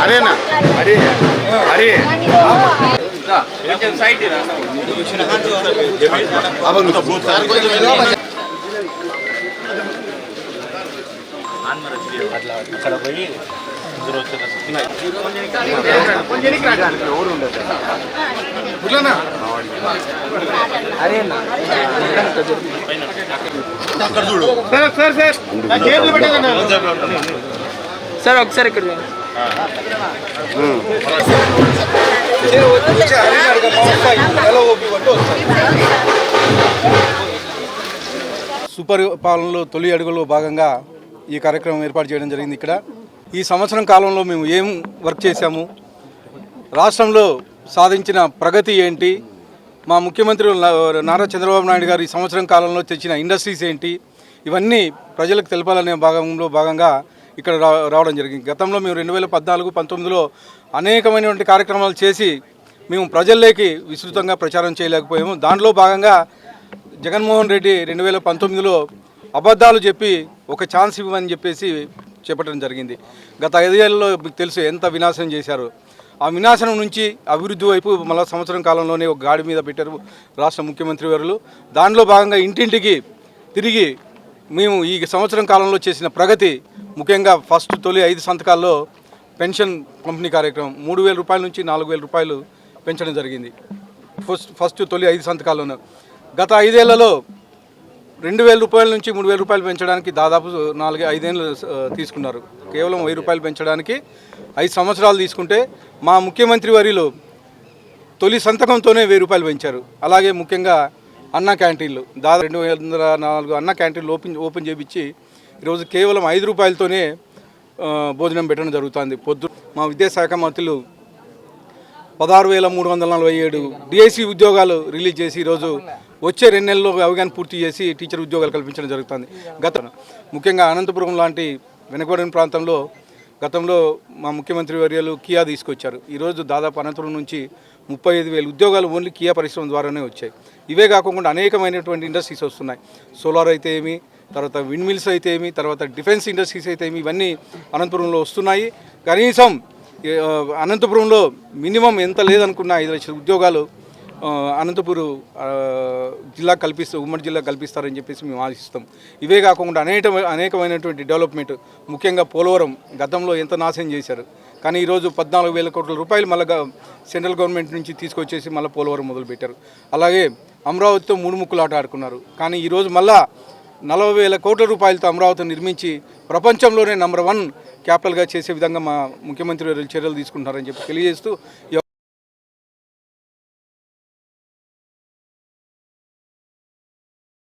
Arena అరే అరే అక్కడ పోయి సార్ ఒకసారి ఇక్కడ సుపరిపాలనలో తొలి అడుగులో భాగంగా ఈ కార్యక్రమం ఏర్పాటు చేయడం జరిగింది. ఇక్కడ ఈ సంవత్సరం కాలంలో మేము ఏం వర్క్ చేశాము, రాష్ట్రంలో సాధించిన ప్రగతి ఏంటి, మా ముఖ్యమంత్రి నారా చంద్రబాబు నాయుడు గారు ఈ సంవత్సరం కాలంలో తెచ్చిన ఇండస్ట్రీస్ ఏంటి, ఇవన్నీ ప్రజలకు తెలపాలనే భాగంగా ఇక్కడ రావడం జరిగింది. గతంలో మేము 2014-19లో అనేకమైనటువంటి కార్యక్రమాలు చేసి మేము ప్రజల్లోకి విస్తృతంగా ప్రచారం చేయలేకపోయాము. దాంట్లో భాగంగా జగన్మోహన్ రెడ్డి 2019లో అబద్ధాలు చెప్పి ఒక ఛాన్స్ ఇవ్వమని చెప్పేసి చెప్పడం జరిగింది. గత 5 ఏళ్లలో మీకు తెలుసు ఎంత వినాశనం చేశారు. ఆ వినాశనం నుంచి అభివృద్ధి వైపు మళ్ళీ సంవత్సరం కాలంలోనే ఒక గాడి మీద పెట్టారు రాష్ట్ర ముఖ్యమంత్రి వారు. దానిలో భాగంగా ఇంటింటికి తిరిగి మేము ఈ సంవత్సరం కాలంలో చేసిన ప్రగతి, ముఖ్యంగా ఫస్ట్ తొలి 5 సంతకాల్లో పెన్షన్ పంపిణీ కార్యక్రమం 3,000 రూపాయల నుంచి 4,000 రూపాయలు పెంచడం జరిగింది. ఫస్ట్ తొలి 5 సంతకాల్లోనూ గత 5 ఏళ్లలో 2,000 రూపాయల నుంచి 3,000 రూపాయలు పెంచడానికి దాదాపు 4-5 ఏళ్ళు తీసుకున్నారు. కేవలం 1,000 రూపాయలు పెంచడానికి 5 సంవత్సరాలు తీసుకుంటే మా ముఖ్యమంత్రి వర్యులు తొలి సంతకంతోనే 1,000 రూపాయలు పెంచారు. అలాగే ముఖ్యంగా అన్న క్యాంటీన్లు దాదాపు 204 అన్న క్యాంటీన్లు ఓపెన్ చేయించి ఈరోజు కేవలం 5 రూపాయలతోనే భోజనం పెట్టడం జరుగుతుంది. మా విద్యాశాఖ మంత్రులు 16,347 డిఐసి ఉద్యోగాలు రిలీజ్ చేసి ఈరోజు వచ్చే 2 నెలల్లో అవగాహన పూర్తి చేసి టీచర్ ఉద్యోగాలు కల్పించడం జరుగుతుంది. ముఖ్యంగా అనంతపురం లాంటి వెనుకబడిన ప్రాంతంలో గతంలో మా ముఖ్యమంత్రి వర్యాలు కియా తీసుకొచ్చారు. ఈరోజు దాదాపు అనంతపురం నుంచి 35,000 ఉద్యోగాలు ఓన్లీ కియా పరిశ్రమ ద్వారానే వచ్చాయి. ఇవే కాకుండా అనేకమైనటువంటి ఇండస్ట్రీస్ వస్తున్నాయి. సోలార్ అయితే ఏమి, తర్వాత విండ్ మిల్స్ అయితే ఏమి, తర్వాత డిఫెన్స్ ఇండస్ట్రీస్ అయితే ఏమి, ఇవన్నీ అనంతపురంలో వస్తున్నాయి. కనీసం అనంతపురంలో మినిమం ఎంత లేదనుకున్నా 5 లక్షల ఉద్యోగాలు అనంతపురం జిల్లా ఉమ్మడి జిల్లా కల్పిస్తారని చెప్పేసి మేము ఆశిస్తాం. ఇవే కాకుండా అనేకమైనటువంటి డెవలప్మెంట్, ముఖ్యంగా పోలవరం గతంలో ఎంత నాశనం చేశారు, కానీ ఈరోజు 14,000 కోట్ల రూపాయలు మళ్ళీ సెంట్రల్ గవర్నమెంట్ నుంచి తీసుకొచ్చేసి మళ్ళీ పోలవరం మొదలుపెట్టారు. అలాగే అమరావతితో 3 ముక్కులాట ఆడుకున్నారు, కానీ ఈరోజు మళ్ళా 40,000 కోట్ల రూపాయలతో అమరావతిని నిర్మించి ప్రపంచంలోనే నంబర్ 1 క్యాపిటల్గా చేసే విధంగా మా ముఖ్యమంత్రి చర్యలు తీసుకుంటున్నారని చెప్పి తెలియజేస్తూ